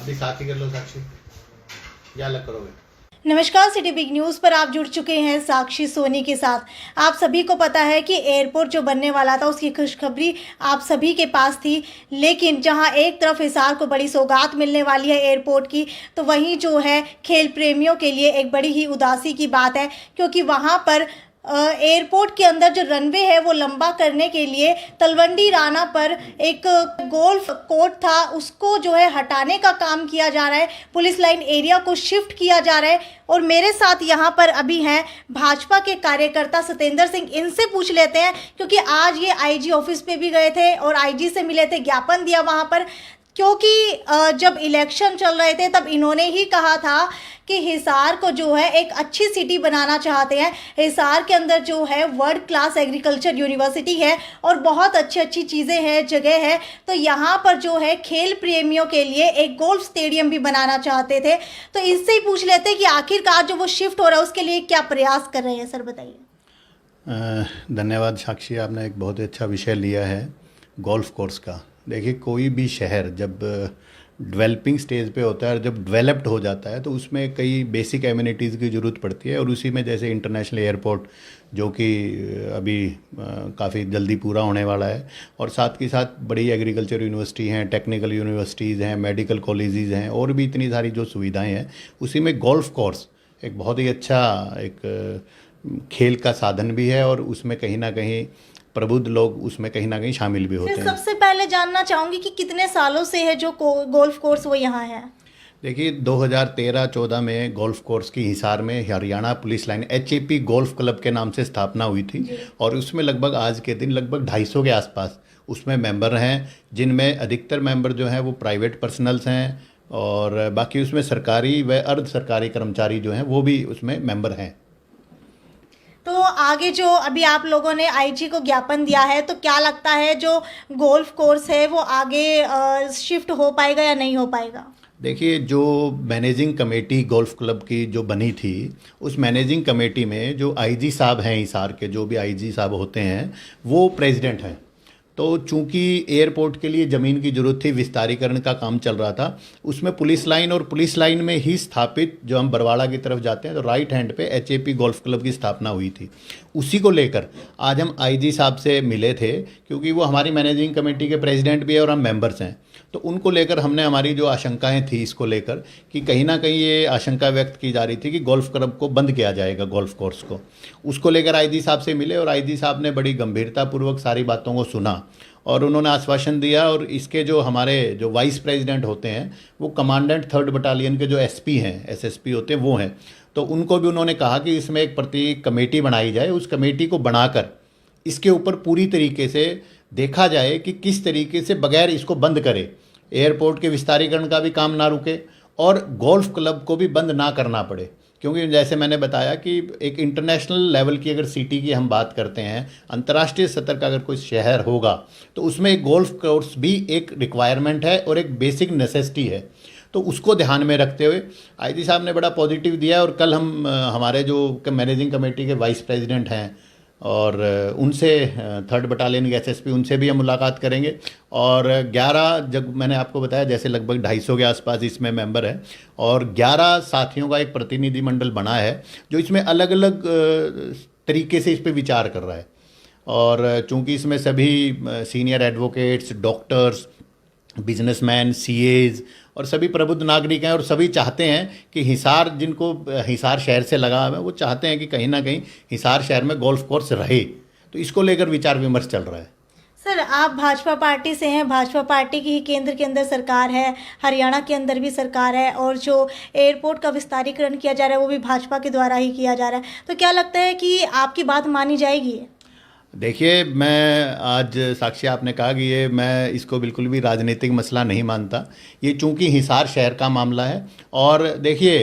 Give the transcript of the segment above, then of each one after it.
भी साथ ही कर लो साक्षी, या अलग करोगे? नमस्कार, सिटी बिग न्यूज़ पर आप जुड़ चुके हैं साक्षी सोनी के साथ। आप सभी को पता है कि एयरपोर्ट जो बनने वाला था उसकी खुशखबरी आप सभी के पास थी, लेकिन जहां एक तरफ हिसार को बड़ी सौगात मिलने वाली है एयरपोर्ट की, तो वहीं जो है खेल प्रेमियों के लिए एक बड़ी ही उदासी की बात है, क्योंकि वहां पर एयरपोर्ट के अंदर जो रनवे है वो लंबा करने के लिए तलवंडी राना पर एक गोल्फ कोर्ट था, उसको जो है हटाने का काम किया जा रहा है। पुलिस लाइन एरिया को शिफ्ट किया जा रहा है। और मेरे साथ यहाँ पर अभी हैं भाजपा के कार्यकर्ता सतेंद्र सिंह, इनसे पूछ लेते हैं, क्योंकि आज ये आईजी ऑफिस पे भी गए थे और आईजी से मिले थे, ज्ञापन दिया वहाँ पर, क्योंकि जब इलेक्शन चल रहे थे तब इन्होंने ही कहा था कि हिसार को जो है एक अच्छी सिटी बनाना चाहते हैं। हिसार के अंदर जो है वर्ल्ड क्लास एग्रीकल्चर यूनिवर्सिटी है और बहुत अच्छी चीज़ें हैं, जगह है, तो यहाँ पर जो है खेल प्रेमियों के लिए एक गोल्फ स्टेडियम भी बनाना चाहते थे। तो इससे ही पूछ लेते हैं कि आखिरकार जो वो शिफ्ट हो रहा है उसके लिए क्या प्रयास कर रहे हैं। सर बताइए। धन्यवाद साक्षी, आपने एक बहुत अच्छा विषय लिया है गोल्फ कोर्स का। देखिए, कोई भी शहर जब डेवलपिंग स्टेज पे होता है और जब डेवलप्ड हो जाता है तो उसमें कई बेसिक एमिनिटीज़ की ज़रूरत पड़ती है, और उसी में जैसे इंटरनेशनल एयरपोर्ट जो कि अभी काफ़ी जल्दी पूरा होने वाला है, और साथ के साथ बड़ी एग्रीकल्चर यूनिवर्सिटी हैं, टेक्निकल यूनिवर्सिटीज़ हैं, मेडिकल कॉलेजेस हैं, और भी इतनी सारी जो सुविधाएँ हैं, उसी में गोल्फ कोर्स एक बहुत ही अच्छा एक खेल का साधन भी है, और उसमें कहीं ना कहीं प्रबुद्ध लोग उसमें कहीं ना कहीं शामिल भी होते हैं। सबसे पहले जानना चाहूँगी कि कितने सालों से है जो गोल्फ कोर्स वो यहाँ है? देखिए, 2013-14 में गोल्फ कोर्स की हिसार में Haryana police line HAP golf club के नाम से स्थापना हुई थी, और उसमें लगभग आज के दिन लगभग 250 के आसपास उसमें मेंबर हैं, जिनमें अधिकतर मेंबर जो हैं वो प्राइवेट पर्सनल्स हैं, और बाकी उसमें सरकारी व अर्ध सरकारी कर्मचारी जो हैं वो भी उसमें मेंबर हैं। तो आगे जो अभी आप लोगों ने आईजी को ज्ञापन दिया है, तो क्या लगता है जो गोल्फ कोर्स है वो आगे शिफ्ट हो पाएगा या नहीं हो पाएगा? देखिए, जो मैनेजिंग कमेटी गोल्फ क्लब की जो बनी थी, उस मैनेजिंग कमेटी में जो आईजी साहब हैं हिसार के, जो भी आईजी साहब होते हैं वो प्रेसिडेंट हैं। तो चूंकि एयरपोर्ट के लिए ज़मीन की ज़रूरत थी, विस्तारीकरण का काम चल रहा था, उसमें पुलिस लाइन और पुलिस लाइन में ही स्थापित जो हम बरवाड़ा की तरफ जाते हैं तो राइट हैंड पे HAP गोल्फ क्लब की स्थापना हुई थी। उसी को लेकर आज हम आईजी साहब से मिले थे, क्योंकि वो हमारी मैनेजिंग कमेटी के प्रेसिडेंट भी है और हम मेंबर्स हैं। तो उनको लेकर हमने हमारी जो आशंकाएं थी इसको लेकर, कि कहीं ना कहीं ये आशंका व्यक्त की जा रही थी कि गोल्फ क्लब को बंद किया जाएगा, गोल्फ कोर्स को, उसको लेकर आईजी साहब से मिले, और आईजी साहब ने बड़ी गंभीरतापूर्वक सारी बातों को सुना, और उन्होंने आश्वासन दिया। और इसके जो हमारे जो वाइस प्रेसिडेंट होते हैं वो कमांडेंट 3rd बटालियन के जो SP हैं, SSP होते हैं वो हैं, तो उनको भी उन्होंने कहा कि इसमें एक प्रति कमेटी बनाई जाए, उस कमेटी को बनाकर इसके ऊपर पूरी तरीके से देखा जाए कि किस तरीके से बगैर इसको बंद करे एयरपोर्ट के विस्तारीकरण का भी काम ना रुके और गोल्फ क्लब को भी बंद ना करना पड़े। क्योंकि जैसे मैंने बताया कि एक इंटरनेशनल लेवल की अगर सिटी की हम बात करते हैं, अंतर्राष्ट्रीय स्तर का अगर कोई शहर होगा तो उसमें एक गोल्फ कोर्स भी एक रिक्वायरमेंट है और एक बेसिक नेसेसिटी है। तो उसको ध्यान में रखते हुए आईजी साहब ने बड़ा पॉजिटिव दिया, और कल हम हमारे जो मैनेजिंग कमेटी के वाइस प्रेसिडेंट हैं और उनसे 3rd बटालियन के SSP उनसे भी हम मुलाकात करेंगे। और 11 जब मैंने आपको बताया जैसे लगभग 250 के आसपास इसमें मेंबर हैं, और 11 साथियों का एक प्रतिनिधिमंडल बना है जो इसमें अलग अलग तरीके से इस पर विचार कर रहा है। और चूंकि इसमें सभी senior advocates, doctors, businessman, CAs और सभी प्रबुद्ध नागरिक हैं, और सभी चाहते हैं कि हिसार, जिनको हिसार शहर से लगा है, वो चाहते हैं कि कहीं ना कहीं हिसार शहर में गोल्फ कोर्स रहे। तो इसको लेकर विचार विमर्श चल रहा है। सर, आप भाजपा पार्टी से हैं, भाजपा पार्टी की ही केंद्र के अंदर सरकार है, हरियाणा के अंदर भी सरकार है, और जो एयरपोर्ट का विस्तारीकरण किया जा रहा है वो भी भाजपा के द्वारा ही किया जा रहा है, तो क्या लगता है कि आपकी बात मानी जाएगी? देखिए, मैं आज साक्षी आपने कहा कि ये मैं इसको बिल्कुल भी राजनीतिक मसला नहीं मानता। ये चूंकि हिसार शहर का मामला है, और देखिए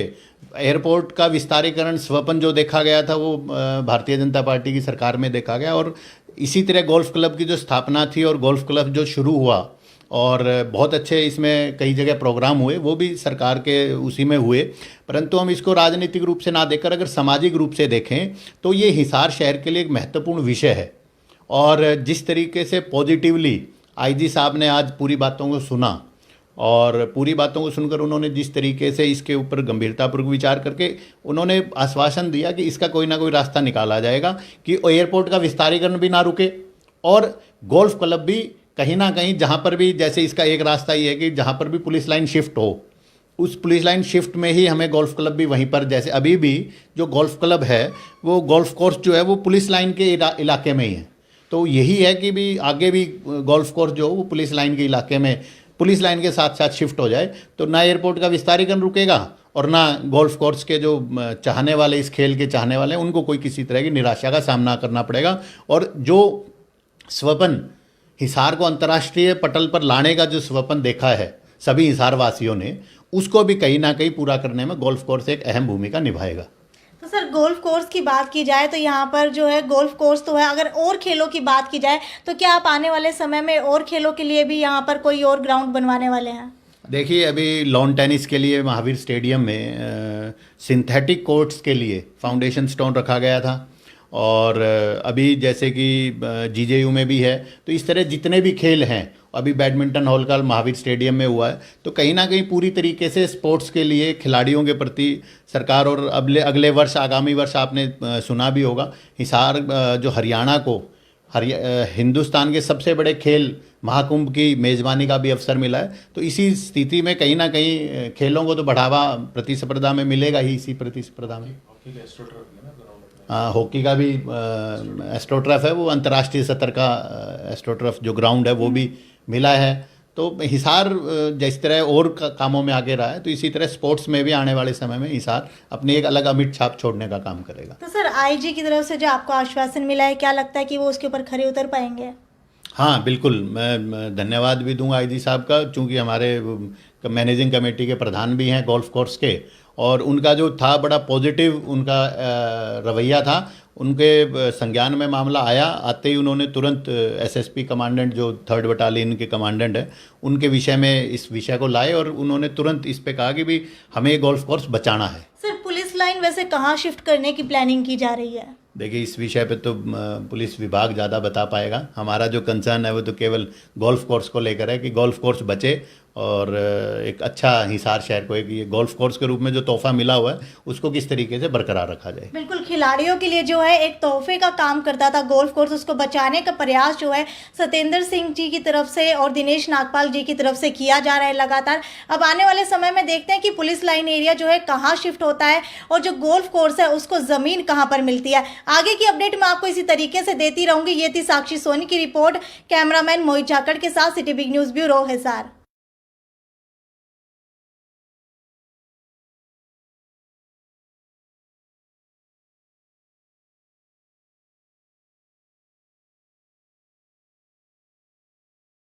एयरपोर्ट का विस्तारीकरण स्वप्न जो देखा गया था वो भारतीय जनता पार्टी की सरकार में देखा गया, और इसी तरह गोल्फ क्लब की जो स्थापना थी और गोल्फ क्लब जो शुरू हुआ, और बहुत अच्छे इसमें कई जगह प्रोग्राम हुए, वो भी सरकार के उसी में हुए। परंतु हम इसको राजनीतिक रूप से ना देखकर अगर सामाजिक रूप से देखें तो ये हिसार शहर के लिए एक महत्वपूर्ण विषय है। और जिस तरीके से पॉजिटिवली आईजी साहब ने आज पूरी बातों को सुना, और पूरी बातों को सुनकर उन्होंने जिस तरीके से इसके ऊपर गंभीरतापूर्वक विचार करके उन्होंने आश्वासन दिया कि इसका कोई ना कोई रास्ता निकाला जाएगा कि एयरपोर्ट का विस्तारीकरण भी ना रुके और गोल्फ क्लब भी कहीं ना कहीं जहाँ पर भी, जैसे इसका एक रास्ता ये है कि जहाँ पर भी पुलिस लाइन शिफ्ट हो उस पुलिस लाइन शिफ्ट में ही हमें गोल्फ क्लब भी वहीं पर, जैसे अभी भी जो गोल्फ क्लब है वो गोल्फ कोर्स जो है वो पुलिस लाइन के इलाके में ही है। तो यही है कि भी आगे भी गोल्फ कोर्स जो वो पुलिस लाइन के इलाके में पुलिस लाइन के साथ साथ शिफ्ट हो जाए तो ना एयरपोर्ट का विस्तारीकरण रुकेगा और ना गोल्फ कोर्स के जो चाहने वाले, इस खेल के चाहने वाले हैं, उनको कोई किसी तरह की निराशा का सामना करना पड़ेगा। और जो स्वप्न हिसार को अंतर्राष्ट्रीय पटल पर लाने का जो स्वप्न देखा है सभी हिसार वासियों ने, उसको भी कहीं ना कहीं पूरा करने में गोल्फ कोर्स एक अहम भूमिका निभाएगा। तो सर गोल्फ कोर्स की बात की जाए तो यहाँ पर जो है गोल्फ कोर्स तो है, अगर और खेलों की बात की जाए तो क्या आप आने वाले समय में और खेलों के लिए भी यहाँ पर कोई और ग्राउंड बनवाने वाले हैं? देखिए, अभी लॉन टेनिस के लिए महावीर स्टेडियम में सिंथेटिक कोर्ट्स के लिए फाउंडेशन स्टोन रखा गया था और अभी जैसे कि जीजेयू में भी है, तो इस तरह जितने भी खेल हैं, अभी बैडमिंटन हॉल का महावीर स्टेडियम में हुआ है, तो कहीं ना कहीं पूरी तरीके से स्पोर्ट्स के लिए खिलाड़ियों के प्रति सरकार और अगले वर्ष, आगामी वर्ष आपने सुना भी होगा, हिसार जो हरियाणा को हिंदुस्तान के सबसे बड़े खेल महाकुंभ की मेज़बानी का भी अवसर मिला है। तो इसी स्थिति में कहीं ना कहीं खेलों को तो बढ़ावा प्रतिस्पर्धा में मिलेगा ही, इसी प्रतिस्पर्धा में। हाँ, हॉकी का भी एस्ट्रोटर्फ है, वो अंतर्राष्ट्रीय स्तर का एस्ट्रोटर्फ जो ग्राउंड है वो भी मिला है। तो हिसार जिस तरह और कामों में आगे रहा है, तो इसी तरह स्पोर्ट्स में भी आने वाले समय में हिसार अपनी एक अलग अमिट छाप छोड़ने का काम करेगा। तो सर आईजी की तरफ से जो आपको आश्वासन मिला है, क्या लगता है कि वो उसके ऊपर खरे उतर पाएंगे? हाँ बिल्कुल, मैं धन्यवाद भी दूंगा आईजी साहब का, चूँकि हमारे मैनेजिंग कमेटी के प्रधान भी हैं गोल्फ कोर्स के, और उनका जो था बड़ा पॉजिटिव उनका रवैया था। उनके संज्ञान में मामला आया, आते ही उन्होंने तुरंत एसएसपी कमांडेंट जो 3rd बटालियन के कमांडेंट है उनके विषय में इस विषय को लाए और उन्होंने तुरंत इस पे कहा कि भी हमें गोल्फ कोर्स बचाना है। सर पुलिस लाइन वैसे कहाँ शिफ्ट करने की प्लानिंग की जा रही है? देखिए, इस विषय पे तो पुलिस विभाग ज़्यादा बता पाएगा। हमारा जो कंसर्न है वो तो केवल गोल्फ कोर्स को लेकर है कि गोल्फ कोर्स बचे और एक अच्छा हिसार शहर को एक ये गोल्फ कोर्स के रूप में जो तोहफा मिला हुआ है उसको किस तरीके से बरकरार रखा जाए। बिल्कुल, खिलाड़ियों के लिए जो है एक तोहफे का काम करता था गोल्फ कोर्स, उसको बचाने का प्रयास जो है सत्येंद्र सिंह जी की तरफ से और दिनेश नागपाल जी की तरफ से किया जा रहा है लगातार। अब आने वाले समय में देखते हैं कि पुलिस लाइन एरिया जो है कहाँ शिफ्ट होता है और जो गोल्फ कोर्स है उसको ज़मीन कहाँ पर मिलती है। आगे की अपडेट मैं आपको इसी तरीके से देती रहूंगी। ये थी साक्षी सोनी की रिपोर्ट। कैमरामैन मोहित झाकड़ के साथ city big news bureau Hisar.